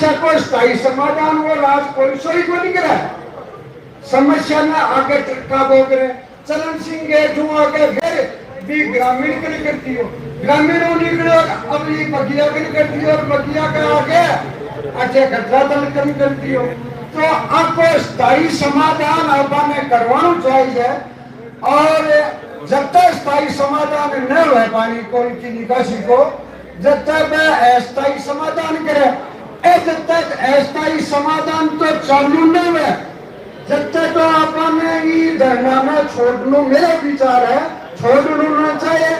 समस्या को स्थायी समाधान वो राज कोई सोई को नहीं करा समस्या में आगे का बोल रहे चरण सिंह के जो आगे फिर भी ग्रामीण के लिए करती हो ग्रामीणों निकलो अब ये बगिया के लिए करती हो और बगिया के आगे अच्छे खतरा दल कमी करती हो तो आपको स्थायी समाधान आपने करवाना चाहिए और जब तक स्थायी समाधान न हो पानी कोई की निकासी को जब तक अस्थायी समाधान करे जब तक अस्थायी समाधान तो चालू नहीं हुआ जब तक तो आपने ये धरना में छोड़ना मेरा विचार है छोड़ना चाहिए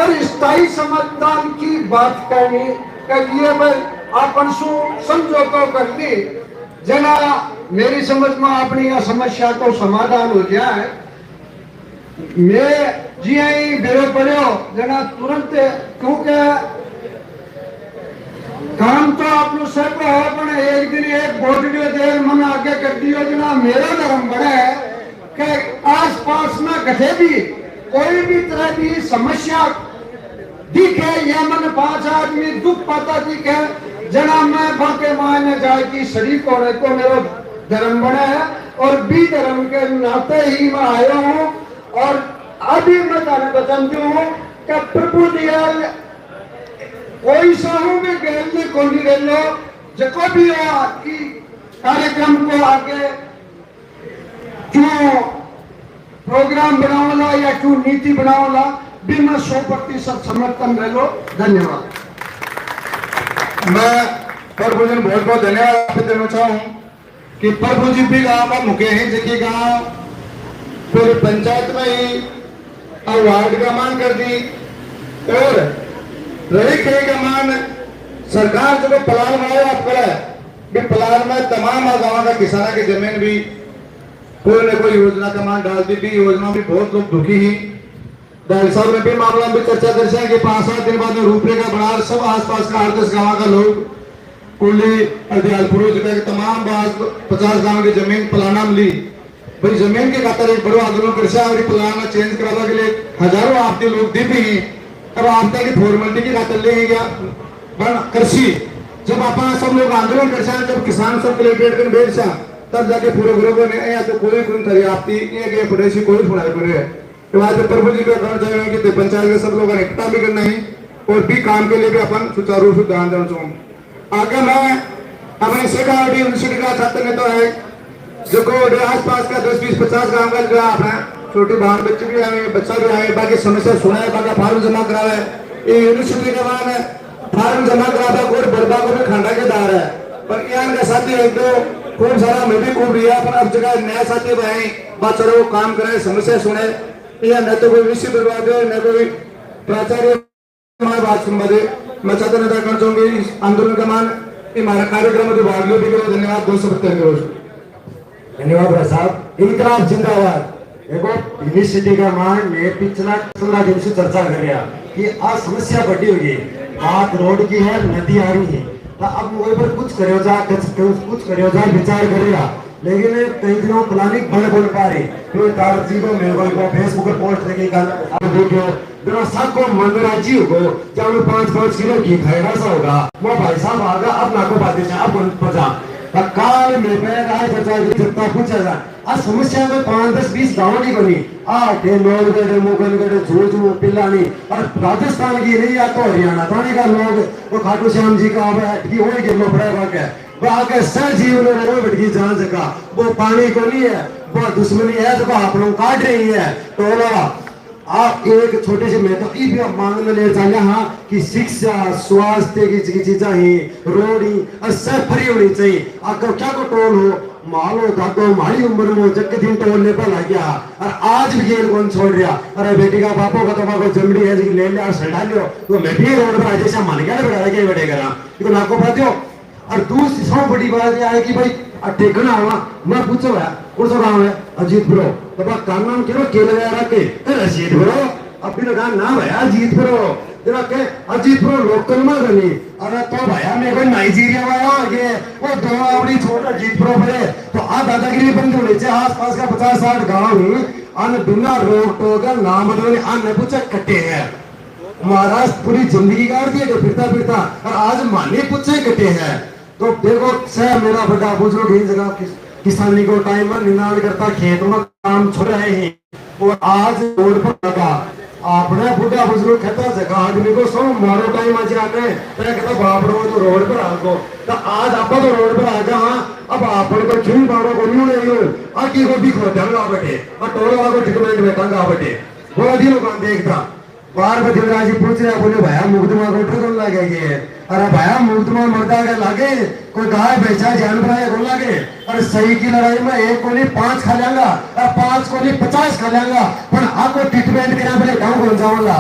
और स्थायी समाधान की बात करनी करिए अपन समझौता कर ली जना मेरी समझ में अपनी यह समस्या को समाधान हो जाए मैं जी बेरो पड़ो जना तुरंत क्योंकि काम तो आप लोग सब है एक दिन एक वोट देर मन आगे कर दियो जना मेरा धर्म बड़ा है कि आस पास में कहीं भी कोई भी तरह की समस्या दिखे या मन 5 आदमी दुख पाता दिखे जना मैं बाके मायने जाए की शरीक होने को मेरा धर्म बना है और भी धर्म के नाते ही मैं आया हूँ और अभी मैं तारे बचन जो हूँ कि प्रभु दयाल कोई साहू में गैल को नहीं रह लो जो भी की कार्यक्रम को आगे क्यों प्रोग्राम बनाओला या क्यों नीति बनाओला भी मैं 100% समर्थन रह लो धन्यवाद। मैं प्रभु जी बहुत बहुत धन्यवाद देना चाहूँ कि प्रभु जी भी गाँव में मुके हैं जबकि गाँव पूरी पंचायत में ही वार्ड का मांग कर दी और रही कहीं का मान सरकार जो प्लान बनाया आपका प्लान में तमाम गाँव का किसानों की जमीन भी कोई न कोई योजना का मान डाल दी थी योजना भी बहुत लोग दुखी ही डायल साहब ने भी मामला भी चर्चा दर्शा कि 5-7 दिन बाद में रूपरेखा बना सब आसपास का 8-10 गाँव का लोग कुल्ली अदियालपुर के तमाम 50 गाँव की जमीन प्लाना में ली भाई जमीन के खातर एक बड़ा आंदोलन कर और प्लान चेंज कराने के लिए हजारों आपके लोग दी भी हैं अब आपदा की फॉर्मेलिटी की खातर ले गया कृषि जब आप सब लोग आंदोलन कर जब किसान सब कलेक्ट्रेट कर बैठ तब जाके पूरे ग्रुप ने या तो कोई तरी आपती ये पड़ेसी कोई सुनाई पड़े तो आज प्रभु जी का कहना चाहिए कि पंचायत के सब लोगों ने एकता भी करना है और भी काम के लिए भी अपन सुचारू रूप से ध्यान देना चाहूँ आगे मैं अपने सेक्रेटरी यूनिवर्सिटी का छात्र नेता है जो आस पास का 10-20-50 गाँव का जो अपना छोटी बहन बच्चे भी आए बच्चा भी आए बाकी समस्या सुना है बाकी फार्म जमा करावे ये यूनिवर्सिटी के बाद फार्म जमा करावे और बड़बा को भी खंडा के दार है पर यहाँ के साथी एक दो खूब सारा मैं भी खूब रिया पर अब जगह नया साथी भाई बात चलो काम करे समस्या सुने या न तो कोई विषय बर्बाद है न कोई प्राचार्य हमारे बात संबंधे मैं चाहता नेता करना चाहूंगी इस आंदोलन का मान हमारा कार्यक्रम में भाग लो भी करो धन्यवाद 272 धन्यवाद साहब इनकलाब जिंदाबाद देखो यूनिवर्सिटी का मान मैं पिछला 15 दिन से चर्चा कर रहा कि आज समस्या बढ़ी हुई है बात रोड की है नदी आ रही है तो अब वही पर कुछ करो जा विचार करेगा लेकिन कई दिनों प्लानिंग बड़े बोल पा रही तो तारजी को मेरे को फेसबुक पर पोस्ट लगी कल अब देखो बिना सबको मनोराजी होगा जब 5-5 किलो घी खाएगा सा होगा वो भाई साहब आगा अब नाको बातें अब पचा काल में जितना पूछा आज समस्या में 5-10-20 गाँव की बनी लोग मुगलगढ़ झूझ पिलानी और राजस्थान की नहीं या तो हरियाणा थाने का लोग वो खाटू श्याम जी का आगे सर जीव ने जान सका वो पानी को नहीं है वो दुश्मनी है जो आप लोग काट रही है टोला आप एक छोटे से मैं तो ये मांग में ले जाए हाँ कि शिक्षा स्वास्थ्य की चीजें ही रोड ही और सब फ्री होनी चाहिए आपको क्या को टोल हो मालो दादो हमारी उम्र में जग दिन टोलने पर लग गया और आज भी ये कौन छोड़ रहा अरे बेटी का बापो का तुम्हारा जमड़ी है ले लिया सड़ा लियो तो मैं भी रोड पर जैसा मान गया ना बेटा के बेटे करा देखो नाको पाते हो और दूसरी सब बड़ी बात यह है कि भाई ठेकना हुआ मैं पूछो है कौन सा गाँव है अजीतपुर तो काम नाम क्यों के लगा रखे अजीतपुर अभी लगा नाम है अजीतपुर के अजीतपुर लोकल में बनी अरे तो भैया मेरे को नाइजीरिया वाला आगे वो दो अपनी छोटा अजीतपुर पड़े तो आ दादागिरी बंद होने से आस पास का 50-60 गाँव ही अन बिना रोक टोक नाम अन्न पूछे कटे हैं महाराज पूरी जिंदगी काट दिए फिरता फिरता और आज माने पूछे कटे हैं तो देखो सर मेरा बड़ा बुजुर्ग ही जगह किसानी को टाइम में निनाण करता खेतों में काम छोड़ रहे हैं और आज रोड पर लगा आपने बुढ़ा बुजुर्ग कहता जगह आदमी को सो मारो टाइम आज आते हैं कहता बाप रो तो रोड पर आगो तो आज आप तो रोड पर आ जा हाँ अब आप पर क्यों बारो को नहीं ले लो आकी को भी खो दंगा बटे और टोला को ट्रीटमेंट में दंगा बटे बोला दिनों काम देखता बार बार दिलराज जी पूछ रहे बोले भैया मुकदमा को ठोकर लगे ये अरे भैया मुकदमा मरदा के लागे कोई गाय बेचा जानवर है को लागे अरे सही की लड़ाई में एक को नहीं 5 खा लेंगा और 5 को नहीं 50 खा लेंगा पर आपको ट्रीटमेंट करना पड़े गाँव को जाऊंगा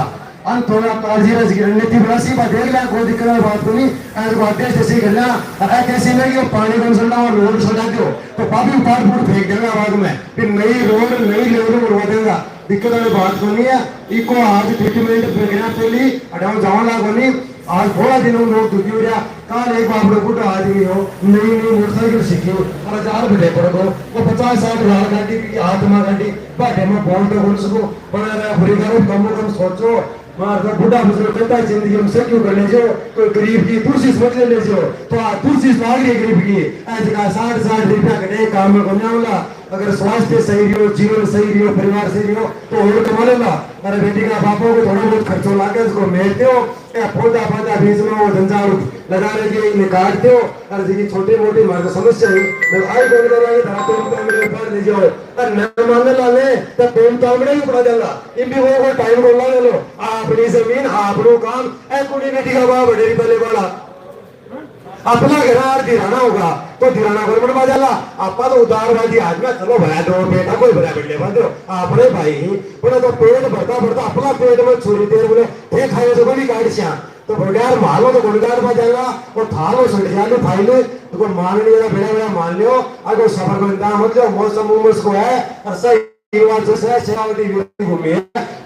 अन थोड़ा ताजी रस की रणनीति बड़ा सी बात देख लिया कोई दिक्कत वाली बात को नहीं ऐसे बात जैसे कर लिया अरे कैसे नहीं कि पानी को चलना और रोड सजा दो तो पापी उपाड़ फूट फेंक देगा बाद में फिर नई रोड नई लेवल में बनवा देगा दिक्कत वाली बात को नहीं है इको आज ट्रीटमेंट प्रक्रिया पहली अटाव जावाला को नहीं आज थोड़ा दिन लोग दुखी हो रहा कल एक बाप लोग बुढ़ा आदमी हो नई नई मोटरसाइकिल सीखी हो और 4 बजे पड़ दो वो 50-60 लाल गाड़ी की आत्मा गाड़ी बाटे में बोल तो बोल सको बना रहा बुरी करो कम सोचो मार का बुढ़ा बुजुर्ग कहता है जिंदगी में से क्यों कर ले जो कोई गरीब की तुलसी समझ ले जो तो आ तुलसी लाग रही गरीब की ऐसे का 60 रुपया कटे काम में को होगा अगर स्वास्थ्य सही हो जीवन सही हो परिवार सही हो तो और कमा लेगा अरे बेटी का बापों को थोड़ा बहुत खर्चो लाके उसको मेलते हो या पौधा बीच में वो जंजाल लगा रहे कि काटते हो और जी छोटी मोटी मार्ग समस्या है मैं आई बोल कर रहा था तो मेरे ऊपर ले जाओ और न मानने वाले तो पेन तामड़े ही पड़ा जाला इन भी वो टाइम बोलना ले लो अपनी जमीन आपनो काम ए कुड़ी बेटी का बाप बड़े पहले वाला अपना घर दिराना होगा तो दिराना को बड़ा जाला आपा तो उदारवादी आदमी चलो भया दो बेटा कोई भया बेटे बंदो अपने भाई बोले तो पेट भरता भरता अपना पेट में छुरी देर बोले ये खाए तो बड़ी गाड़ी से तो बड़ार मालो तो गुड़गाड़ पा जाएगा और थालो संडियालो फाइले तो कोई मान लिया बेड़ा बेड़ा मान लियो अगर सफर को इंतजाम मत लो मौसम उमस को है और सही बात जो है शेरावती घूमी है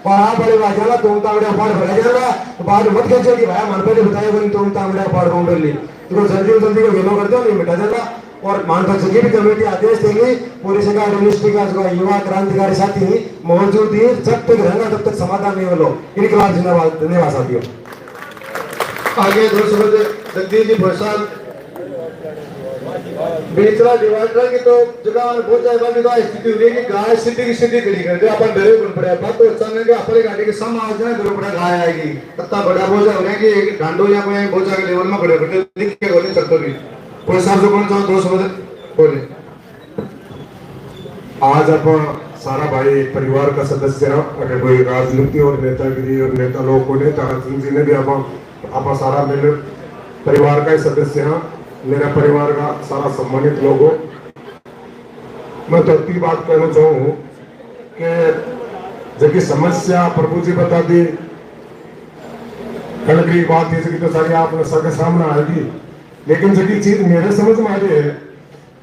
और आप बड़े बाजाला तुम तावड़े पार भरा जाएगा तो बाद मत खेचो कि भाई मन पे बताया बनी तुम तावड़े पार घूम कर ली तो जल्दी जल्दी को गेलो कर दो नहीं मिटा जाएगा और मानता की भी कमेटी आदेश देंगे पूरी जगह यूनिवर्सिटी का युवा क्रांतिकारी साथी मौजूद ही जब तक रहेगा तब तक समाधान नहीं हो इनके खिलाफ धन्यवाद साथियों आगे दूसरे जगदीश जी प्रसाद बेचरा डिवाइडर की तो जगह बहुत जाएगा कि तो स्थिति हुई कि गाय सीधी की सीधी खड़ी कर दे अपन डरे गुण पड़े बात तो अचानक कि अपनी गाड़ी के सामने आ जाए गुण पड़ा गाय आएगी तत्ता बड़ा बोझा होने की एक ढांडो या कोई बोझा के लेवल में खड़े खड़े दिख के गोली चलते भी कोई साहब जो कौन चाहो 2 शब्द बोले आज अपन सारा भाई परिवार का सदस्य अगर कोई राजनीति और नेतागिरी और नेता लोग को नेता जी ने भी आप सारा मेरे परिवार का ही सदस्य हैं मेरा परिवार का सारा सम्मानित लोग हो मैं तो इतनी बात कहना चाहूँ कि जबकि समस्या प्रभु जी बता दी कड़करी बात है तो सारी आपने सबके सामने आएगी लेकिन जबकि चीज मेरे समझ में आ रही है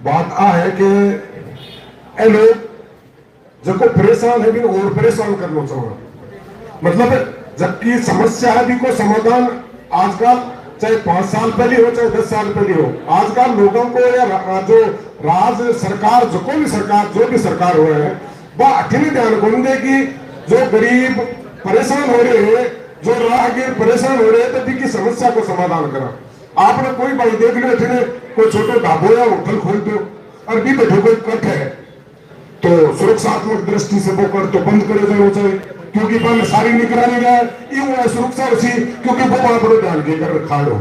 बात आ है कि ए लोग जब को परेशान है भी और परेशान करना चाहूंगा मतलब जबकि समस्या है भी को समाधान आजकल चाहे 5 साल पहले हो चाहे 10 साल पहले हो आजकल लोगों को या जो राज सरकार जो भी सरकार हो है वह अठिन ध्यान को दे कि जो गरीब परेशान हो रहे हैं जो राहगीर परेशान हो रहे हैं तो की समस्या को समाधान करा आपने कोई भाई देख लो अठिन कोई छोटे ढाबो या होटल खोल दो और भी बैठो कोई कट है तो सुरक्षात्मक दृष्टि से वो कर तो बंद करे जाए चाहिए क्योंकि पहले सारी निगरानी रहे यूं सुरक्षा उसी क्योंकि वो वहां पर ध्यान देकर खाड़ो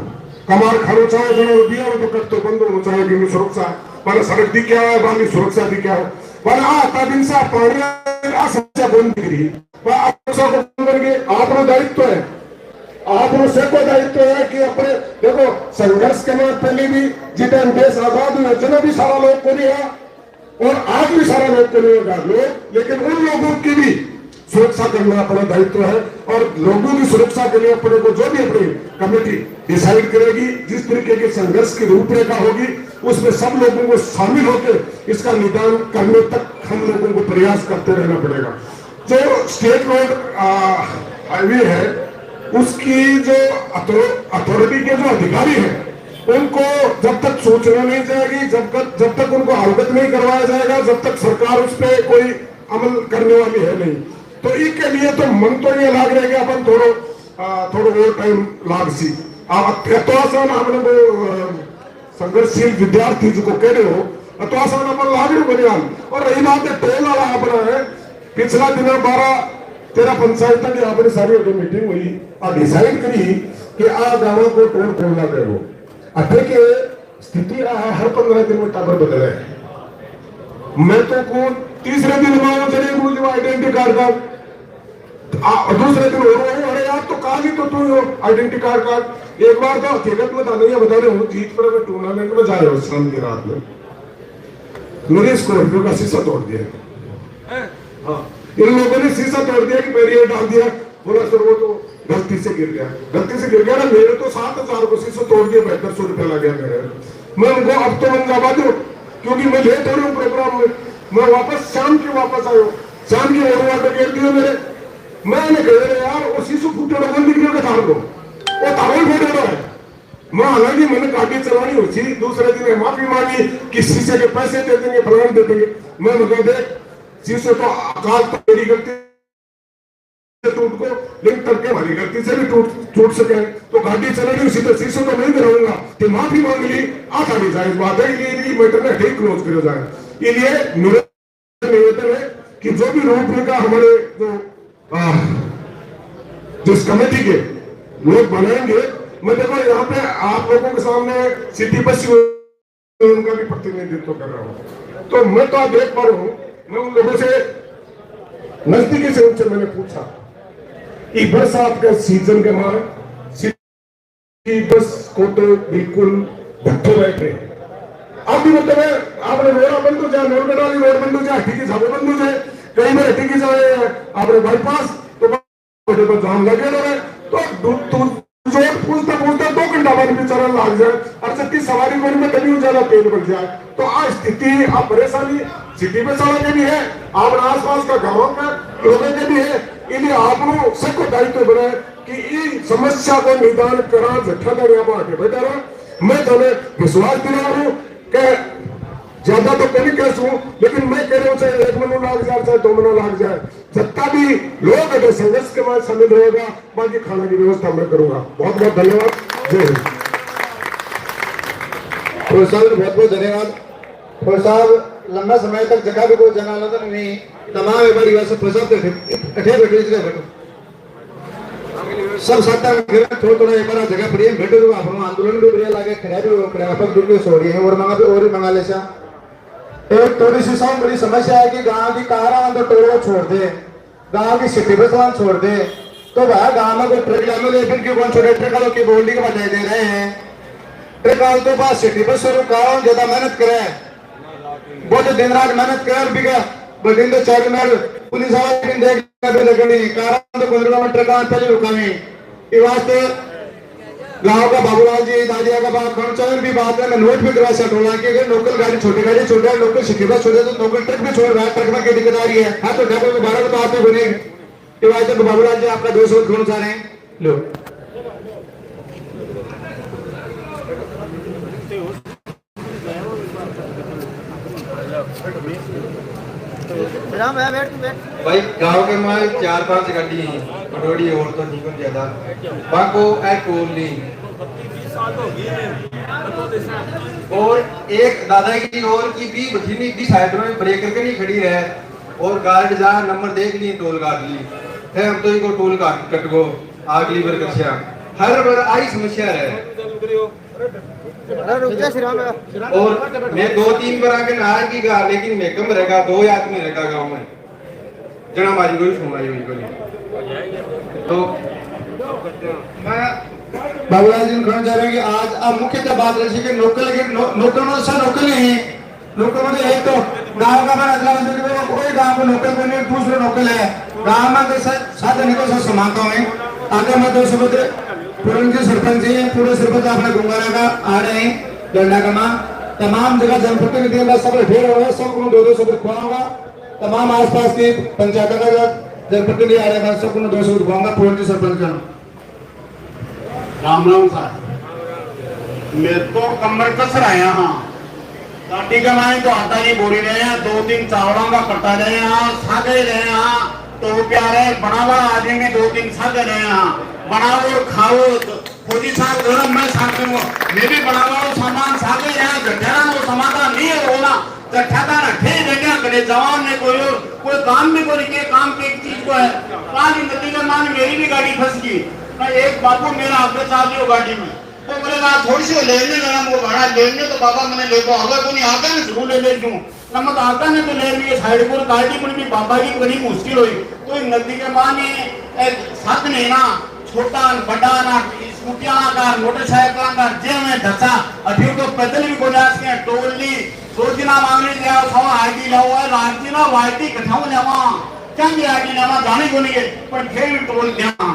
कमार खड़ो चाहे जो दिया हो तो कर तो बंद होना चाहिए कि सुरक्षा पहले सड़क दी क्या है बाकी सुरक्षा दी क्या है पहले आता दिन से पानी समस्या बंद दिख रही आपको दायित्व है आपको सबको दायित्व है कि अपने देखो संघर्ष के बाद पहले भी जितने देश आजाद हुए चलो भी सारा लोग को नहीं है और आज भी सारा लोग को नहीं होगा लोग लेकिन उन लोगों की भी सुरक्षा करना अपना दायित्व है और लोगों की सुरक्षा के लिए अपने को जो भी अपनी कमेटी डिसाइड करेगी जिस तरीके के संघर्ष की रूपरेखा होगी उसमें सब लोगों को शामिल होकर इसका निदान करने तक हम लोगों को प्रयास करते रहना पड़ेगा। जो स्टेट रोड हाईवे है उसकी जो अथॉरिटी के जो अधिकारी हैं उनको जब तक सूचना नहीं जाएगी जब तक उनको अवगत नहीं करवाया जाएगा जब तक सरकार उस पर कोई अमल करने वाली है नहीं तो इसके लिए तो मन तो ये लाग रहे अपन थोड़ो और टाइम लाग सी तो आसान हमने वो संघर्षशील विद्यार्थी जो कह रहे हो तो आसान अपन लाग रहे बनियान। और रही बात है टोल वाला अपना है, पिछला दिन 12-13 पंचायत की आपने सारी मीटिंग हुई और डिसाइड करी कि आ गाँव को टोल खोलना करो। अठे के स्थिति हर 15 दिन में टावर बदले। मैं तो को तीसरे दिन मांगो चले मुझे आइडेंटिटी कार्ड का, दूसरे दिन हो अरे यार तो कहा तो तू आइडेंटिटी कार्ड। एक बार तो हकीकत में नहीं बता रहे हूँ, जीत पर मैं टूर्नामेंट में जा रहा हूँ शाम की रात में, मेरे स्कॉर्पियो का शीशा तोड़ दिया। हाँ, इन लोगों ने शीशा तोड़ दिया कि बैरियर डाल दिया, बोला सर वो तो गलती से गिर गया, गलती से गिर गया ना। मेरे तो 7,000 को शीशा तोड़ दिया, 7200 रुपया लग गया मेरे। मैं उनको अब तो मंगावा दूं क्योंकि मैं लेट हो रहा हूँ प्रोग्राम में। मैं वापस शाम की वापस आयो, शाम की और वाटर गिर दिया मेरे। मैंने कह रहे यार वो शीशो फूटे बंद दिख रहा था, वो तावल फूटे रहा है। मैं हालांकि मैंने गाड़ी चलानी होती, दूसरे दिन माफी मांगी कि शीशे के पैसे दे देंगे, फलान दे देंगे। मैं मतलब देख शीशे तो अकाल तो मेरी गलती से टूट को, लेकिन तड़के हमारी गलती से भी टूट सके तो गाड़ी चलेगी उसी तरह शीशे तो नहीं कराऊंगा। तो माफी मांग ली, आसानी जायज बात है, ये मैटर ने ठीक क्लोज करो जाए। इसलिए निवेदन है कि जो भी रूपरेखा हमारे जिस कमेटी के लोग बनाएंगे, मैं देखो यहाँ पे आप लोगों के सामने सिटी बस उनका भी प्रतिनिधित्व कर रहा हूँ, तो मैं तो आप देख पा रहा हूँ। मैं उन लोगों से नजदीकी से उनसे मैंने पूछा कि बरसात के सीजन के मारे सिटी बस को तो बिल्कुल भट्टो बैठे। अब भी मतलब है आपने रोड़ा बंद हो जाए, नोरगढ़ वाली रोड बंद हो जाए, हट्टी की झाबे बंद हो जाए, कहीं में हट्टी की जाए आपने बाईपास तो जाम लगे रहे। तो पूछता पूछता 2 घंटा बाद बेचारा लाग जाए, और सबकी सवारी में कभी ज्यादा तेल बढ़ जाए। तो आज स्थिति अब परेशानी सिटी में चला के भी है, आप आसपास का गाँव में लोगों के भी है। इसलिए आप सबको दायित्व बनाए कि इस समस्या को निदान करा झट्ठा कर यहाँ पर आके बैठा रहा। मैं तुम्हें विश्वास दिला रहा हूँ कि ज्यादा तो कभी कैसे हूँ, लेकिन मैं कह रहा हूँ चाहे 1 महीना लाग जाए चाहे 2 महीना लाग जाए, जितना भी लोग अगर संघर्ष के बाद शामिल रहेगा, बाकी खाने की व्यवस्था मैं करूंगा। बहुत बहुत धन्यवाद, जय हिंद। बहुत बहुत धन्यवाद। साहब लंबा समय तक जगह भी कोई जन आंदोलन नहीं, तमाम एक बार इकट्ठे बैठो सब सत्ता थोड़ा एक बार जगह बढ़िया बैठो तो आप आंदोलन भी बढ़िया लागे, खड़ा भी प्राध्यापक दूर के सो रही है और भी मंगा ले। एक थोड़ी सी सब बड़ी समस्या है कि गांव की कारा तो टोलो छोड़ दे, गांव की सिटी बस छोड़ दे, तो वह गांव में कोई ट्रक लाने ले फिर क्यों कौन छोटे ट्रक वालों की बोल्डी के बजाय दे रहे हैं। ट्रक वालों तो पास सिटी बस शुरू करो, ज्यादा मेहनत करे, बहुत दिन रात मेहनत कर भी गया, बटिन तो 4 मिनट पुलिस वाले देख लगनी कारा तो 15 मिनट ट्रक पहले रुकावी। ये वास्ते गांव का बाबूलाल जी दादिया का बात खर्चन भी बात है, मैं नोट भी करा सकूंगा कि अगर लोकल गाड़ी छोटी है, लोकल सिटी बस छोटे तो लोकल ट्रक भी छोड़ रहा है, ट्रक में क्या दिक्कत आ रही है। हाँ तो ढाबे में 12 तो आते बने। ये वास्ते बाबूलाल जी आपका 2 शब्द कहना चाह रहे हैं, लो। भाई गांव के माल 4-5 गाड़ी पटोड़ी और तो नहीं बन ज्यादा बाको टोल नहीं। और एक दादागिरी और की भी बठीनी की साइड में ब्रेक करके नहीं खड़ी है और गार्ड जा नंबर देख ली, टोल काट ली है। हम तो इनको टोल काट कट गो अगली बार कछया हर बार आई समस्या है। और मैं 2-3 बार आके नार की गा, लेकिन मैं कम रहेगा 2 आदमी रहेगा गांव में जना मारी कोई सुना ही कोई। तो मैं बाबूलाल जी कहना चाह रहे हैं कि आज अब मुख्यतः बात रही कि लोकल में सब लोकल ही लोकल में एक तो गांव का मैं अगला मंदिर कोई गांव में लोकल में दूसरे लोकल है गांव में तो साधन को सब समाता हूँ। आगे मैं 2 शब्द पूरे सरपंच जी पूरे सरपंच अपने गुंगारा का आ रहे हैं डंडा का मां तमाम जगह जनप्रतिनिधि सब ढेर हो रहे, सबको 2-2 शब्द खुआऊंगा। तमाम आसपास की पंचायत का जनप्रतिनिधि आ रहे हैं, सबको 2 शब्द खुआऊंगा। पूरे सरपंच का राम राम साहब, मेरे को कमर कस रहा है यहाँ गाड़ी का माए तो आता नहीं बोली रहे हैं, 2-3 चावलों का कटा रहे हैं, सागे रहे हैं तो प्यारे बनावा आदमी में 2-3 सागे रहे हैं, बनाओ और खाओ। फौजी साहब गरम मैं साथ में भी बनावा सामान सागे गठेरा वो समाधान नहीं है होना गठेरा ना ठे देगा करे जवान ने कोई काम भी कोई के काम के एक चीज को है काली नदी में मान मेरी भी गाड़ी फंस गई मैं एक बापू मेरा आगे साथ हो गाड़ी में तो बोलेगा थोड़ी सी लेने लगा वो भाड़ा लेने तो बाबा मैंने ले को अगर कोई आगे ना जरूर ले क्यों ना मत आगे ने तो ले लिए साइड पर गाड़ी पर भी बाबा की बड़ी मुश्किल हुई तो नदी के माने साथ नहीं ना छोटा बड़ा ना स्कूटियां का मोटरसाइकिल का जे में धसा अभी तो पैदल भी गुजारिश के टोल ली सोचना मांगने जाओ सवा आईडी लाओ है रांची ना वाईटी कठाऊ लेवा क्या भी आईडी लेवा जाने को नहीं पर फिर टोल देना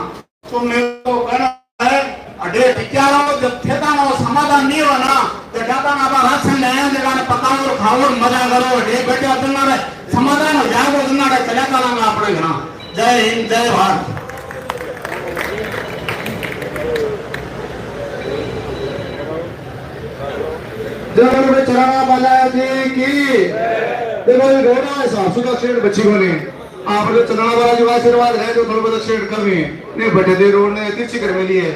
तो मेरे को कहना है अडे टिक्यारो जब ठेका ना समाधान नहीं हो ना तो जाता ना बाहर से नया जगह में पकाओ और खाओ और मजा करो अडे बेटे अपन ना समाधान हो जाएगा तो ना चला चलांगा अपने घर जय हिंद जय भारत जय चराना बालाजी की देखो ये घोड़ा है सासू का शेर बच्ची को नहीं आप जो चलाना वाला जो आशीर्वाद है जो थोड़ा बहुत शेर कमी ने बटे दे रोड ने तिरछी कर मिली है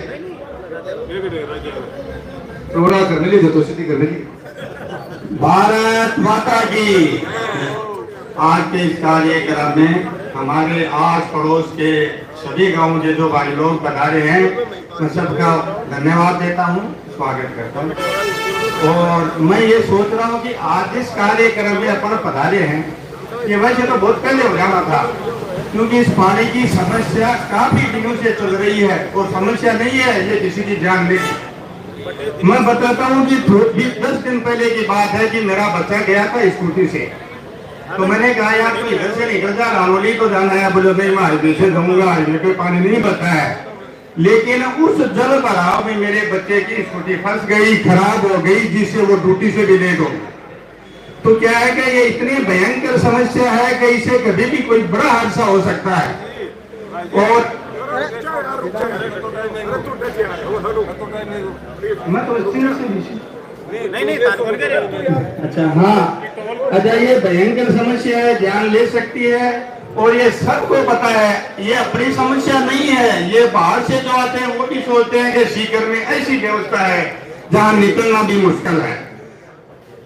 रोड़ा कर मिली जो तो सीधी कर मिली भारत माता की आज के इस कार्यक्रम में हमारे आस पड़ोस के सभी गांव के जो भाई लोग पधारे हैं मैं सबका धन्यवाद देता हूं स्वागत करता हूं और मैं ये सोच रहा हूं कि आज इस कार्यक्रम में अपन पधारे हैं ये वैसे तो बहुत पहले हो जाना था क्योंकि इस पानी की समस्या काफी दिनों से चल रही है और समस्या नहीं है ये किसी की जान लेगी मैं बताता हूँ कि 10 दिन पहले की बात है कि मेरा बच्चा गया था स्कूटी से तो मैंने कहा यार तू इधर से निकल जा रानोली तो जाना है बोले भाई मैं हाईवे से जाऊंगा हाईवे पे पानी नहीं बचा है लेकिन उस जल भराव में मेरे बच्चे की स्कूटी फंस गई खराब हो गई जिससे वो ड्यूटी से भी लेट हो तो क्या है कि ये इतनी भयंकर समस्या है कि इसे कभी भी कोई बड़ा हादसा हो सकता है और मैं तो अच्छा हाँ अच्छा ये भयंकर समस्या है जान ले सकती है और ये सबको पता है ये अपनी समस्या नहीं है ये बाहर से जो आते हैं वो भी सोचते हैं कि सीकर में ऐसी व्यवस्था है जहाँ निकलना भी मुश्किल है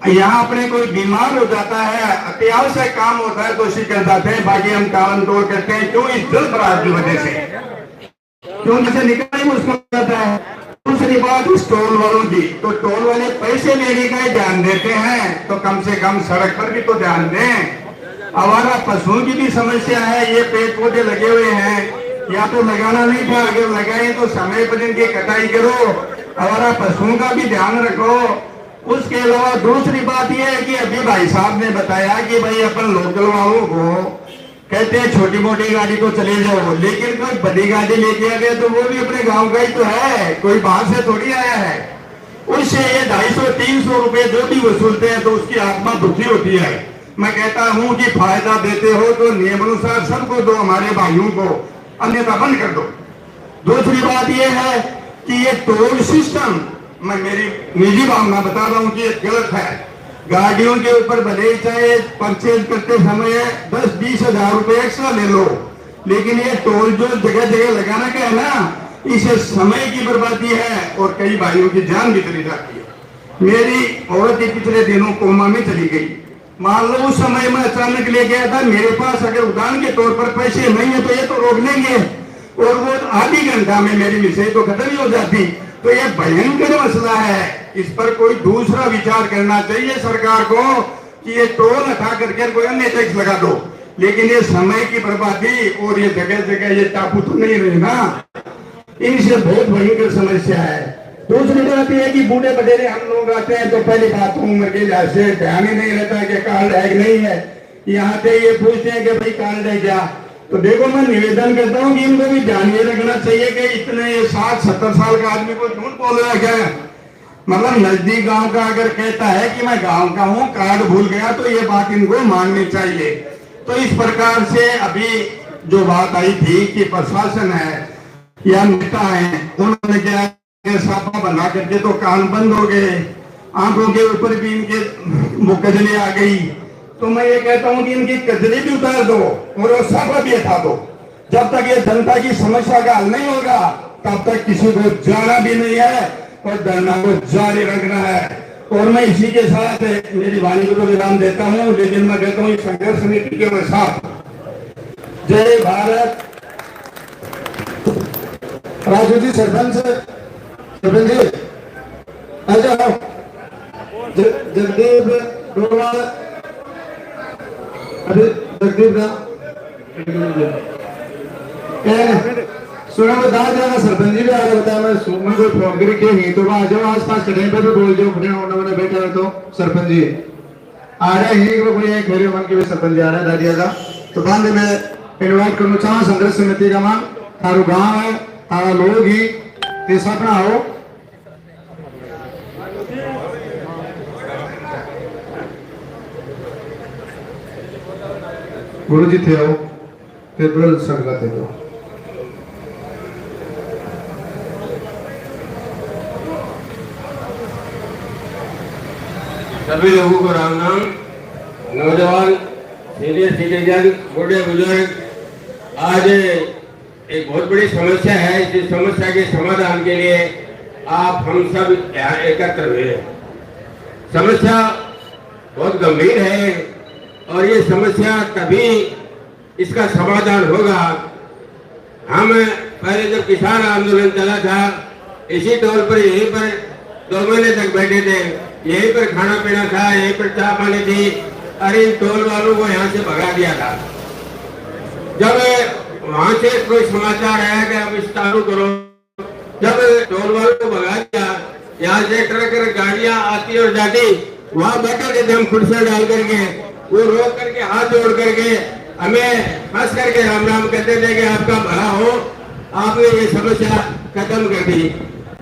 यहाँ अपने कोई बीमार हो जाता है अत्यावश्यक काम होता है तो सीकर जाते हैं बाकी हम कारण तोड़ करते हैं क्यों इस जल भराव की वजह से क्यों जैसे निकलना ही मुश्किल हो जाता है दूसरी बात इस टोल वालों की तो टोल वाले पैसे लेने का ही ध्यान देते हैं तो कम से कम सड़क पर भी तो ध्यान दें आवारा पशुओं की भी समस्या है ये पेड़ पौधे लगे हुए हैं या तो लगाना नहीं था अगर लगाए तो समय पर इनकी कटाई करो आवारा पशुओं का भी ध्यान रखो उसके अलावा दूसरी बात यह है कि अभी भाई साहब ने बताया कि भाई अपन लोकल वालों को कहते हैं छोटी मोटी गाड़ी को चले जाओ लेकिन कोई बड़ी गाड़ी लेके आ गए तो वो भी अपने गांव का ही तो है कोई बाहर से थोड़ी आया है उससे ये 250-300 रुपए जो भी वसूलते हैं तो उसकी आत्मा दुखी होती है मैं कहता हूं कि फायदा देते हो तो नियमानुसार सबको दो हमारे भाइयों को अन्यथा बंद कर दो दूसरी बात यह है कि ये टोल सिस्टम मैं मेरी निजी भावना बता रहा हूं कि ये गलत है गाड़ियों के ऊपर भले ही चाहे परचेज करते समय 10-20 हजार रुपए एक्स्ट्रा ले लो लेकिन ये टोल जो जगह जगह लगाना का है ना इसे समय की बर्बादी है और कई भाइयों की जान भी चली जाती है मेरी औरत पिछले दिनों कोमा में चली गई मान लो उस समय में अचानक ले गया था मेरे पास अगर उड़ान के तौर पर पैसे नहीं है तो ये तो रोक लेंगे और वो आधी घंटा में मेरी मिसाई तो खत्म ही हो जाती तो ये भयंकर मसला है इस पर कोई दूसरा विचार करना चाहिए सरकार को कि ये टोल हटा करके कोई अन्य टैक्स लगा दो लेकिन ये समय की बर्बादी और ये जगह जगह ये टापू तो नहीं रहे ना इनसे बहुत भयंकर समस्या है दूसरी बात यह है कि बूढ़े बडेरे हम लोग आते हैं तो पहली बात उम्र के लिहाज से ध्यान ही नहीं रहता है कि कार्ड है कि नहीं है यहाँ पे ये पूछते हैं कि भाई कार्ड है क्या तो देखो मैं निवेदन करता हूँ कि इनको भी ध्यान ये रखना चाहिए कि इतने 60-70 साल का आदमी को झूठ बोल रहा है क्या मतलब नजदीक गांव का अगर कहता है कि मैं गांव का हूँ कार्ड भूल गया तो ये बात इनको माननी चाहिए तो इस प्रकार से अभी जो बात आई थी कि प्रशासन है या नेता है उन्होंने क्या साफा बना करके तो कान बंद हो गए आंखों के ऊपर भी इनके मुकदमे आ गई तो मैं ये कहता हूँ कि इनकी कजरी भी उतार दो और वो साफा भी हटा दो जब तक ये जनता की समस्या का हल नहीं होगा तब तक किसी को जाना भी नहीं है और धरना को जारी रखना है और मैं इसी के साथ मेरी वाणी को विराम देता हूँ, लेकिन मैं कहता हूँ संघर्ष समिति के मैं साथ जय भारत। राजू जी सरपंच जी आ जाओ। जगदीप डोरवाल अरे जगदीप ना सुना में दाद जाना सरपंच जी भी आ बताया मैं कोई फोन करके ही तो आ जाओ आसपास के टाइम पे भी बोल जाओ खड़े होने वाले बैठे हो तो सरपंच जी आ रहे हैं कि कोई एक घेरे मन के भी सरपंच जी आ रहा है दादिया का। तो बाद में मैं इनवाइट करना चाहूँ संघर्ष समिति का मान थारू गांव है तारा लोग ही तेज अपना हो गुरु जी थे आओ पेपर संघा थे तो सभी लोगों को राम नाम। नौजवान, सीनियर सिटीजन, बूढ़े बुजुर्ग, आज एक बहुत बड़ी समस्या है। इस समस्या के समाधान के लिए आप हम सब यहाँ एकत्र हुए। समस्या बहुत गंभीर है और ये समस्या तभी इसका समाधान होगा। हम पहले जब किसान आंदोलन चला था इसी टोल पर यहीं पर 2 महीने तक बैठे थे, यहीं पर खाना पीना था, यहीं पर चाय पानी थी। अरे इन टोल वालों को यहाँ से भगा दिया था। जब वहां से कोई समाचार आया कि अब इस चालू करो, जब टोल वालों को भगा दिया, यहाँ से ट्रक गाड़ियां आती और जाती, वहां बैठे थे हम कुर्सियां डाल करके, वो रोक करके हाथ जोड़ करके हमें हंस करके राम राम कहते थे कि आपका भला हो, आपने ये समस्या खत्म कर दी।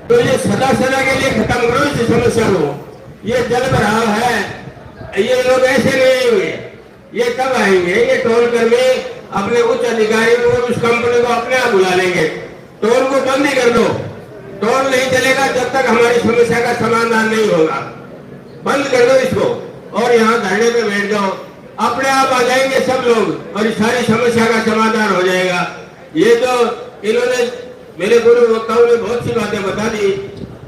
तो ये सदा सदा के लिए खत्म करो इस समस्या को। ये जल भराव है, ये लोग ऐसे नहीं हुए, ये कब आएंगे? ये टोल कर्मी अपने उच्च अधिकारी को उस कंपनी को अपने आप बुला लेंगे। टोल को बंद ही कर दो, टोल नहीं चलेगा जब तक हमारी समस्या का समाधान नहीं होगा। बंद कर दो इसको और यहाँ धरने पे बैठ जाओ, अपने आप आ जाएंगे सब लोग और इस सारी समस्या का समाधान हो जाएगा। ये तो इन्होंने मेरे गुरु वक्ताओं ने बहुत सी बातें बता दी।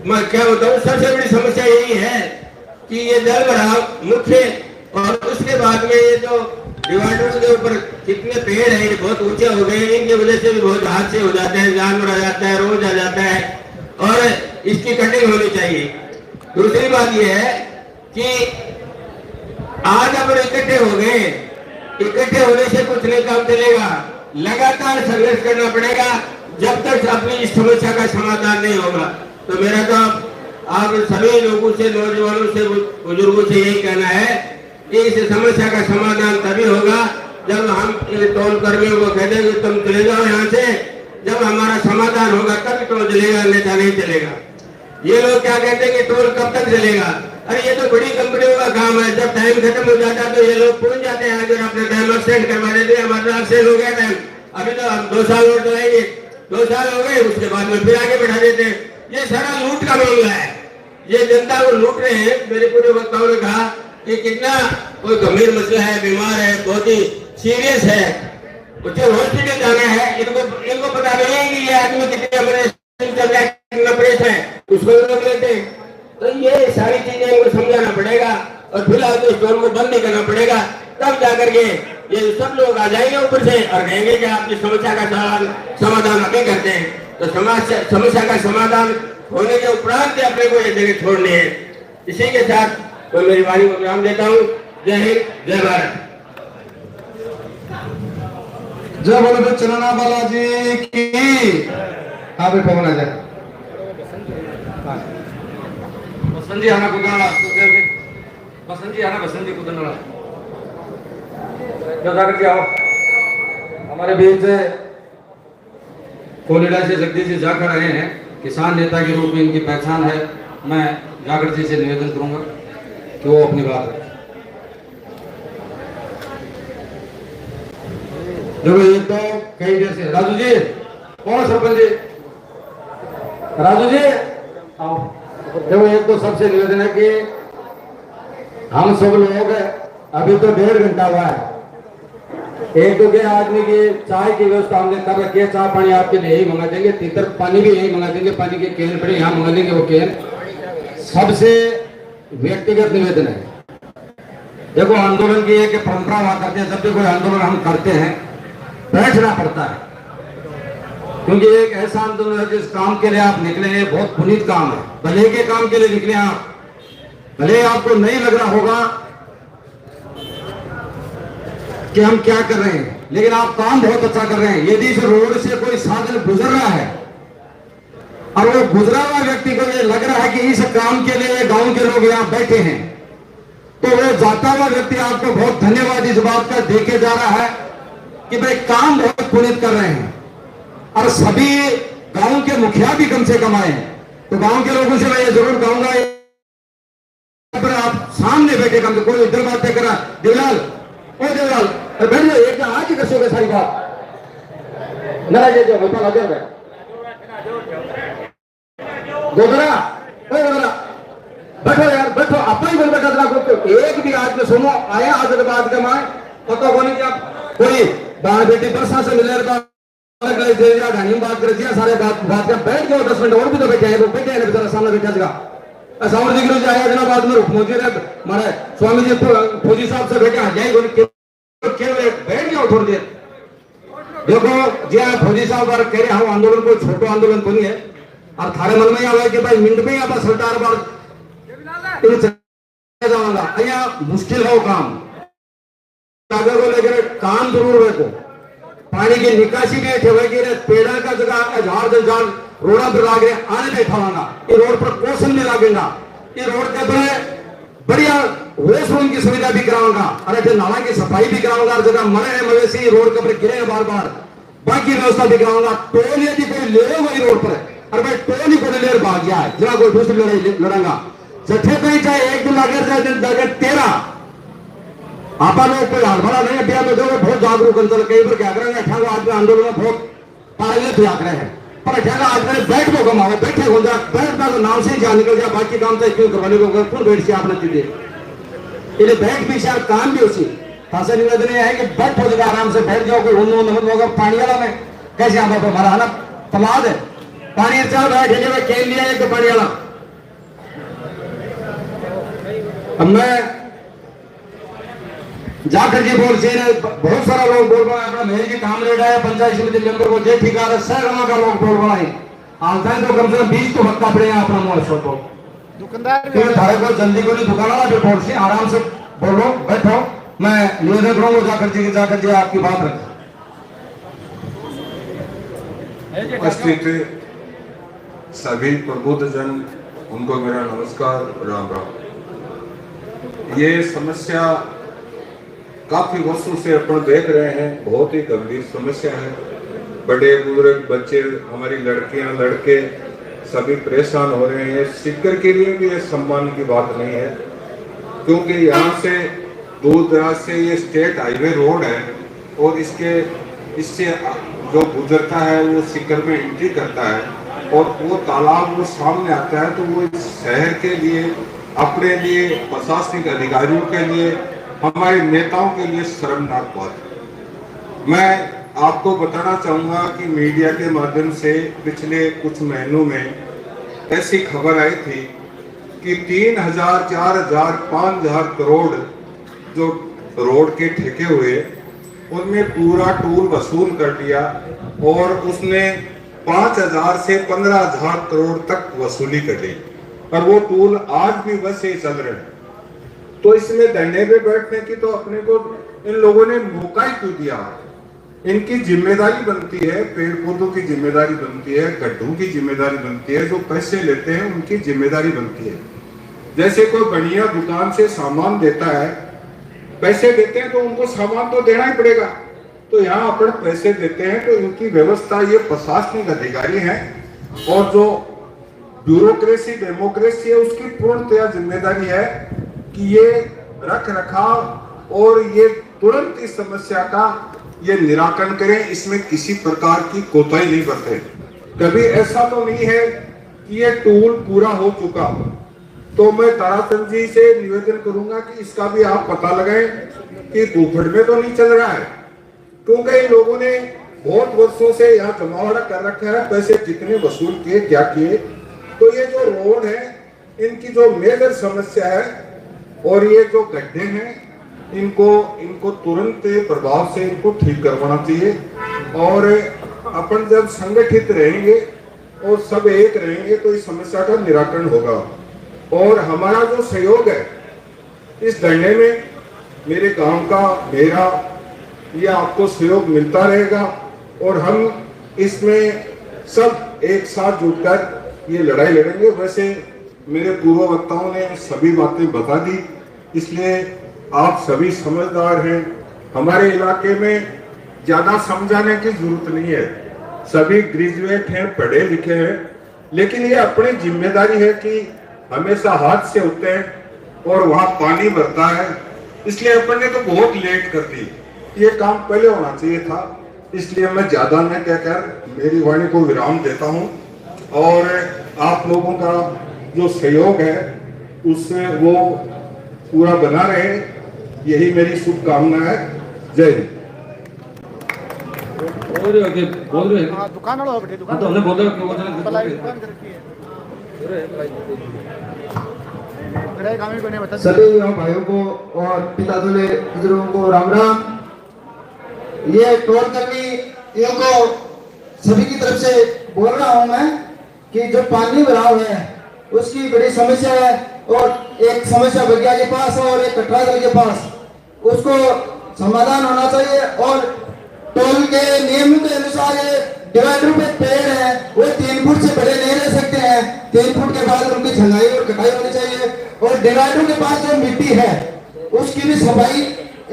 मैं क्या बताऊं, सबसे बड़ी समस्या यही है कि ये जल भराव मुख्य, और उसके बाद में ये जो डिवाइडर के ऊपर कितने पेड़ हैं ये बहुत ऊंचे हो गए, इनकी वजह से भी बहुत हादसे हो जाते हैं, जानवर आ जाता है, रोज आ जाता है और इसकी कटिंग होनी चाहिए। दूसरी बात ये है कि आज अपन इकट्ठे हो गए, इकट्ठे होने से कुछ नहीं काम चलेगा, लगातार संघर्ष करना पड़ेगा जब तक अपनी इस समस्या का समाधान नहीं होगा। तो मेरा तो आप सभी लोगों से, नौजवानों से, बुजुर्गों से यही कहना है कि इस समस्या का समाधान तभी होगा जब हम टोल कर्मियों को कह देंगे तुम चले जाओ यहाँ से। जब हमारा समाधान होगा तभी टोल चलेगा, अन्यथा नहीं चलेगा। ये लोग क्या कहते हैं कि टोल कब तक चलेगा? अरे ये तो बड़ी कंपनियों का काम है, जब टाइम खत्म हो जाता है तो ये लोग पहुंच जाते हैं अगर अपने टाइम एक्सटेंड करवा देते हैं। हमारा एक्सटेंड हो गया टाइम, अभी तो हम 2 साल और चलाएंगे, 2 साल हो गए, उसके बाद में फिर आगे बढ़ा देते हैं। ये सारा लूट का मामला है, ये जनता को लूट रहे हैं। मेरे पूरे वक्ताओं ने कहा कि कितना कोई गंभीर मसला है, बीमार है, बहुत ही सीरियस है, उसे हॉस्पिटल जाना है, इनको पता नहीं है कि ये आदमी कितने ऑपरेशन है, उसको लोग लेते हैं। तो ये सारी चीजें इनको समझाना पड़ेगा और फिलहाल तो स्टोर को बंद नहीं करना पड़ेगा, तब जाकर के ये सब लोग आ जाएंगे ऊपर से और कहेंगे कि आपकी समस्या का समाधान अभी करते हैं। तो समस्या का समाधान होने के उपरांत अपने को ये जगह छोड़नी है। इसी के साथ मैं मेरी वाणी को विराम देता हूँ। जय हिंद, जय भारत। जय बोलो चरना बालाजी की। हाँ भाई पवन आ जाए। बसंत जी आना कुदनवाड़ा, बसंत जी आना, बसंत जी कुदनवाड़ा जो जाकर के आओ। हमारे बीच कोलिडा से जगदीश जी जाकर आए हैं, किसान नेता के रूप में इनकी पहचान है। मैं जागृत जी से निवेदन करूंगा कि वो अपनी बात रखें। देखो ये तो कई देर से राजू जी, कौन सरपंच जी? राजू जी आओ। देखो एक तो सबसे निवेदन है कि हम सब लोग अभी तो 1.5 घंटा हुआ है, एक तो क्या आदमी की चाय की व्यवस्था हमने कर रखी है, चाय पानी आपके लिए ही मंगा देंगे, तीतर पानी भी यही मंगा देंगे, पानी के केन पड़े यहाँ मंगा देंगे वो केन। सबसे व्यक्तिगत निवेदन है। देखो, आंदोलन की एक परंपरा हुआ करती है, जब भी कोई आंदोलन हम करते हैं बैठना पड़ता है, क्योंकि एक ऐसा आंदोलन है जिस काम के लिए आप निकले हैं बहुत पुनीत काम है। भले के काम के लिए निकले आप, भले आपको नहीं लग रहा होगा कि हम क्या कर रहे हैं, लेकिन आप काम बहुत अच्छा कर रहे हैं। यदि इस रोड से कोई साधन गुजर रहा है और वो गुजरा हुआ व्यक्ति को ये लग रहा है कि इस काम के लिए गांव के लोग यहाँ बैठे हैं, तो वो जाता हुआ व्यक्ति आपको बहुत धन्यवाद इस बात का देके जा रहा है कि भाई काम बहुत पुनीत कर रहे हैं। और सभी गांव के मुखिया भी कम से कम आए हैं, तो गांव के लोगों से मैं ये जरूर कहूंगा, आप सामने बैठे कम से कोई इधर बातें करा, देवलाल ओ देवलाल बैठ जाओ, एक आज ही कर सारी बात ना ये जो होता लगे हुए गोदरा बैठो यार, बैठो, अपना ही बोल बैठा था। एक भी आज में सुनो आया आज बाद के माए पता होने क्या कोई बाहर बेटी बरसा से मिले घानी बात कर दिया सारे बात का बैठ गए 10 मिनट और भी तो बैठे हैं, बैठे हैं बेचारा सामने बैठा जगह सावर जी जी आया जना बाद में मोदी मारे स्वामी जी फौजी साहब से बैठे जाए बैठ जाओ थोड़ी देर। देखो जी फौजी साहब कह रहे हम आंदोलन कोई छोटो आंदोलन को नहीं है, और थारे मन में आवे कि भाई मिनट में आप सरकार बार जाऊंगा अँ मुश्किल है वो काम को लेकर काम जरूर है को पानी की निकासी भी ठेवेगी, पेड़ा का जगह हजार रोड़ा पर लाग रहे आने नहीं ठवाना, ये रोड पर पोषण भी लागेगा, ये रोड के बड़े बढ़िया वॉशरूम की सुविधा भी कराऊंगा, अरे नाला की सफाई भी कराऊंगा, हर जगह मरे हैं मवेशी रोड के ऊपर गिरे हैं बार बार, बाकी व्यवस्था भी कराऊंगा। टोल यदि कोई ले वही रोड पर, अरे भाई टोल ही कोई ले भाग गया है, जरा कोई दूसरी लड़ाई लड़ेगा जठे कहीं चाहे एक दिन लागे चाहे 13 आप लोग कोई हड़बड़ा नहीं अभियान में देखो बहुत जागरूक अंतर कई बार क्या करेंगे अठारह आज में आंदोलन में बहुत पारित त्याग रहे हैं, पर अठारह आज में बैठ को कमाओ बैठे हो जाए बैठना तो नाम से ही निकल जाए, बाकी काम तो क्यों करवाने को कौन बैठ से आपने दीजिए इसलिए बैठ भी शायद काम भी उसी खासा निवेदन है कि बैठ हो जाएगा आराम से बैठ जाओ, कोई होगा पानी वाला में कैसे यहाँ पर हमारा है ना तलाद है पानी चल रहा है ठेले में केन लिया एक पानी वाला। अब मैं जाकर जी बोल से बहुत सारा लोग बोल रहा है अपना मेरे की काम रेट है पंचायत समिति मेंबर को जे ठिका रहा सैकड़ों का लोग बोल रहा है आता है तो कम से कम 20 तो भक्का पड़े अपना मुआवजा को दुकानदार थारे को जल्दी को नहीं दुकान वाला पे बोल से आराम से बोलो बैठो, मैं निवेदन करूंगा जाकर जी आपकी बात रखें। उपस्थित सभी प्रबुद्धजन उनको मेरा नमस्कार राम राम। ये समस्या काफी वर्षों से अपन देख रहे हैं, बहुत ही गंभीर समस्या है। बड़े बुजुर्ग बच्चे हमारी लड़कियां लड़के सभी परेशान हो रहे हैं। शिक्षक के लिए भी ये सम्मान की बात नहीं है, क्योंकि यहाँ से दूर दराज से ये स्टेट हाईवे रोड है और इससे जो गुजरता है वो सिक्कर में एंट्री करता है और वो तालाब वो सामने आता है, तो वो इस शहर के लिए अपने लिए प्रशासनिक अधिकारियों के लिए हमारे नेताओं के लिए शर्मनाक बात है। मैं आपको बताना चाहूंगा कि मीडिया के माध्यम से पिछले कुछ महीनों में ऐसी खबर आई थी कि 3,000, 4,000, 5,000 करोड़ जो रोड के ठेके हुए उनमें पूरा टूल वसूल कर दिया और उसने 5,000 से 15,000 करोड़ तक वसूली कर ली और वो टूल आज भी बस ही चल रहे हैं। तो इसमें धरने पे बैठने की तो अपने को इन लोगों ने मौका ही क्यों दिया? इनकी जिम्मेदारी बनती है, पेड़ पौधों की जिम्मेदारी बनती है, गड्ढों की जिम्मेदारी बनती है, जो पैसे लेते हैं उनकी जिम्मेदारी बनती है। जैसे कोई बढ़िया दुकान से सामान देता है, पैसे देते हैं तो उनको सामान तो देना ही पड़ेगा। तो यहाँ अपन पैसे देते हैं तो इनकी व्यवस्था ये प्रशासनिक अधिकारी हैं और जो ब्यूरोक्रेसी डेमोक्रेसी है उसकी पूर्णतया जिम्मेदारी है कि ये रख रखाव और ये तुरंत इस समस्या का ये निराकरण करें, इसमें किसी प्रकार की कोताही नहीं बरते। कभी ऐसा तो नहीं है कि ये टूल पूरा हो चुका। तो मैं ताराचंद जी से निवेदन करूंगा कि इसका भी आप पता लगाएं कि दुफड़ में तो नहीं चल रहा है, क्योंकि इन लोगों ने बहुत वर्षों से यहाँ जमावड़ा कर रखा है, पैसे जितने वसूल किए क्या किए। तो ये जो रोड है इनकी जो मेजर समस्या है और ये जो गड्ढे हैं इनको तुरंत प्रभाव से इनको ठीक करवाना चाहिए। और अपन जब संगठित रहेंगे और सब एक रहेंगे तो इस समस्या का निराकरण होगा। और हमारा जो सहयोग है इस धरने में, मेरे गांव का, मेरा, ये आपको सहयोग मिलता रहेगा और हम इसमें सब एक साथ जुटकर ये लड़ाई लड़ेंगे। वैसे मेरे पूर्व वक्ताओं ने सभी बातें बता दी, इसलिए आप सभी समझदार हैं। हमारे इलाके में ज्यादा समझाने की जरूरत नहीं है, सभी ग्रेजुएट हैं, पढ़े लिखे हैं, लेकिन ये अपनी जिम्मेदारी है कि हमेशा हाथ से होते हैं और वहां पानी भरता है, इसलिए अपन ने तो बहुत लेट कर दी। ये काम पहले होना चाहिए था, इसलिए मैं ज्यादा न कहकर मेरी वाणी को विराम देता हूं और आप लोगों का जो सहयोग है उससे वो पूरा बना रहे, यही मेरी शुभकामना है। जय हिंद। बोल रहे हैं दुकान वाला बैठे, हाँ, तो हमने बोला कि वो सभी युवा भाइयों को और पिता दूल्हे बुजुर्गों को राम राम। ये टोल कर्मी को सभी की तरफ से बोल रहा हूं मैं कि जो पानी भराव है उसकी बड़ी समस्या है और एक समस्या बगिया के पास है और एक कटरादल के पास, उसको समाधान होना चाहिए। और टोल के नियम के अनुसार डिवाइडर पे पेड़ है वो 3 फुट से बड़े नहीं रह सकते हैं, 3 फुट के बाद उनकी छंगाई और कटाई होनी चाहिए। और डिवाइडर के पास जो मिट्टी है उसकी भी सफाई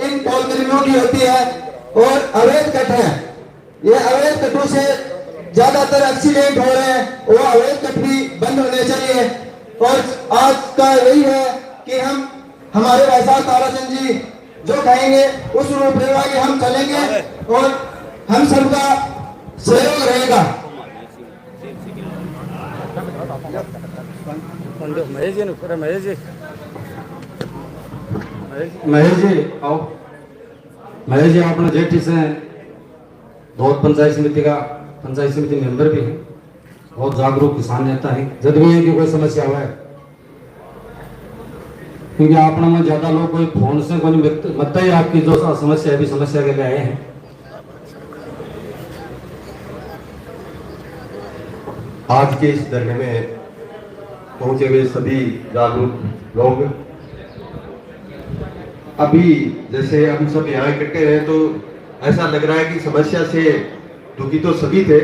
इन टोल कर्मियों की होती है। और अवैध कट है, ये अवैध कटों से ज्यादातर एक्सीडेंट हो रहे हैं, वो अवैध कट भी बंद होने चाहिए। और आज का यही है कि हम हमारे भाई साहब ताराचंद जी जो कहेंगे उस रूपरेखा के हम चलेंगे और हम सबका सहयोग रहेगा। महेश जी आओ। महेश जी अपना जेठी से बहुत पंचायत समिति मेंबर भी है, बहुत जागरूक किसान नेता है। जब भी इनकी कोई समस्या हुआ है, क्योंकि अपना में ज्यादा लोग कोई फोन से कोई मत ही आपकी जो समस्या है भी समस्या के लिए आए हैं। आज के इस धरने में पहुंचे हुए सभी जागरूक लोग, अभी जैसे हम सब यहाँ इकट्ठे हैं तो ऐसा लग रहा है कि समस्या से दुखी तो सभी थे।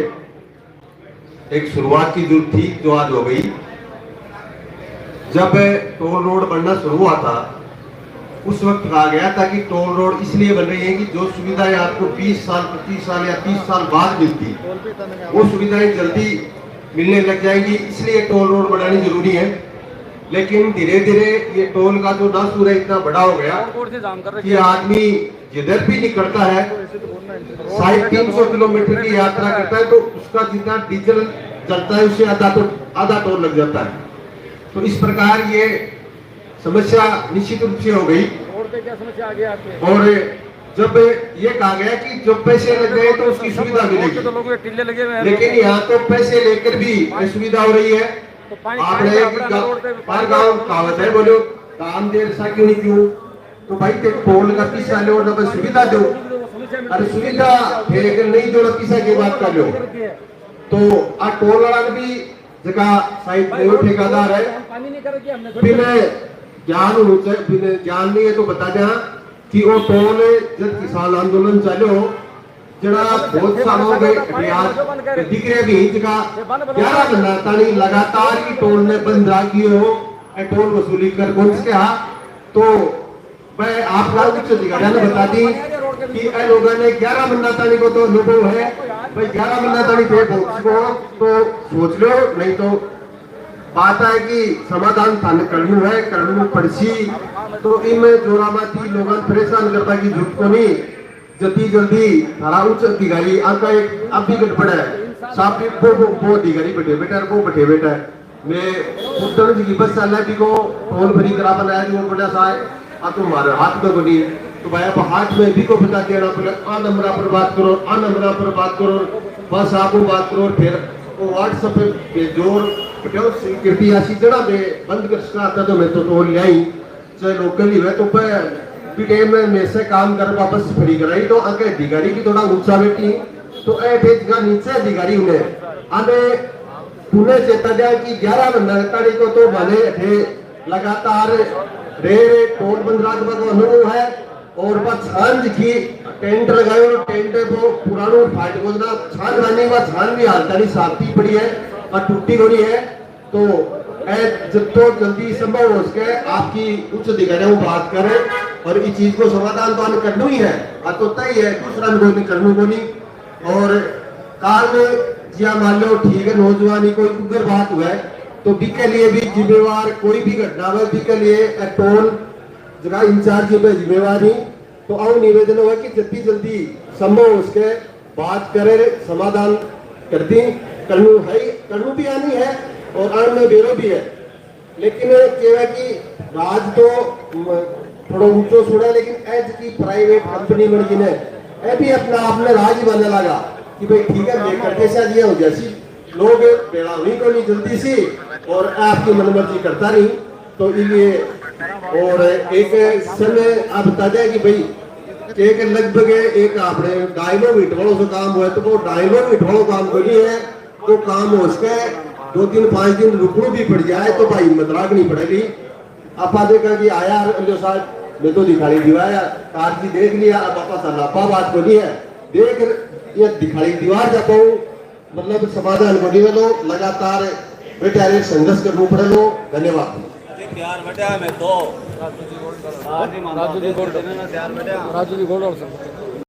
एक शुरुआत की जो थी जो आज हो गई, जब टोल रोड बनना शुरू हुआ था उस वक्त कहा गया था कि टोल रोड इसलिए बन रही है कि जो सुविधाएं आपको 20 साल 25 साल या 30 साल बाद मिलती वो सुविधाएं जल्दी मिलने लग जाएंगी, इसलिए टोल रोड बनानी जरूरी है। लेकिन धीरे धीरे ये टोल का जो नासूर है इतना बड़ा हो गया कि आदमी जिधर भी निकलता है 350 किलोमीटर की यात्रा करता है तो उसका जितना डीजल चलता है उससे आधा टोल लग जाता है। तो इस प्रकार ये समस्या निश्चित रूप से हो गई। रोड पे क्या समस्या आ गई आपके? और जब ये कहा गया कि जब पैसे लग गए तो उसकी सुविधा मिलेगी, तो लोगों के टिल्ले लगे हुए हैं, लेकिन यहाँ तो पैसे लेकर भी सुविधा हो रही है। तो पानी आपने हर गाँव कहावत है, बोलो काम देर सा क्यों नहीं क्यों, तो भाई ते टोल का पैसा लो ना बस सुविधा दो। अरे सुविधा फिर नहीं दो पैसा की बात कर लो तो आ टोल वाला भी जगह साइड में ठेकेदार है। बिना ज्ञान नहीं है तो बता दें कि वो टोल जब किसान आंदोलन चालू जरा बहुत सालों हो गए दिख रहे भी जगह 11 महीना तानी लगातार ही टोल ने बंद रखी हो टोल वसूली कर कौन से तो मैं आपका उच्च अधिकारियों ने बता दी कि लोगों ने 11 महीना तानी को तो अनुभव है भाई 11 महीना तानी थे तो सोच लो, नहीं तो बात है कि समाधान थाने करनी है करनी पड़सी तो इनमें जोरामाती लोगों परेशान करता की झूठ को नहीं जल्दी जल्दी थारा उच्च अधिकारी आपका एक अब भी गड़बड़ है साहब वो अधिकारी बैठे बेटा वो बैठे बेटा मैं उत्तर जी बस चल रहा को टोल फ्री करा बनाया जो बड़ा सा है तो मारे हाथ में बनी तो भाई आप हाथ में भी को बता देना पड़े आ नंबर पर बात करो आ नंबर पर बात करो बस आपको बात करो फिर वो व्हाट्सएप पे जोर पटेल स्वीकृति ऐसी जड़ा में बंद कर सकता तो मैं तो टोल ले आई चाहे लोकल ही है तो पीटीएम में मेरे से काम कर वापस फ्री कराई तो आगे अधिकारी की थोड़ा ऊंचा बेटी तो ए भेज का नीचे अधिकारी उन्हें आने पुणे चेता जाए कि 11 तारीख को तो भले थे लगातार रे टोल बंद रखने को अनुभव है और बस छान की टेंट लगाए और टेंट वो पुरानो फाट को ना छान लाने का छान भी हालता नहीं साथी पड़ी है और टूटी होनी है तो जब तो जल्दी संभव हो सके आपकी उच्च अधिकारियों बात करें और इस चीज को समाधान तो करना ही है तो तय है दूसरा कोई नहीं करना को नहीं और काल में जिया मान लो ठीक है नौजवानी कोई उग्र बात हुआ है तो बी के लिए भी जिम्मेवार कोई भी घटना है बी के लिए टोल जगह इंचार्ज पे जिम्मेवारी तो आओ निवेदन हुआ कि जितनी जल्दी संभव हो उसके बात करे समाधान करती करनू भी आनी है और आन में बेरो भी है लेकिन केवल कि राज तो थोड़ा ऊंचो छोड़ा लेकिन एज की प्राइवेट कंपनी बन गई है भी अपना आपने राज ही बनने लगा कि भाई ठीक है मैं करके शादी हो जैसी लोग बेड़ा नहीं को नहीं जल्दी सी और आपकी मनमर्जी करता नहीं तो इसलिए और एक समय आप बता दें कि भाई एक लगभग एक आपने डायलो मीट वालों से काम हुआ तो वो डायलो मीट वालों काम को नहीं है तो काम हो उसके 2-5 दिन रुकना भी पड़ जाए तो भाई हिम्मत रखनी पड़ेगी आप देखा कि आया अल्लो साहब मैं तो दिखाई दिवाया कार की देख लिया अब आपा सलापा बात को नहीं है देख ये दिखाई दीवार जा पाऊं मतलब समाधान को नहीं लो लगातार बेचारे संघर्ष करना पड़े लो धन्यवाद प्यार बेटा मैं तो राजू जी गोल्ड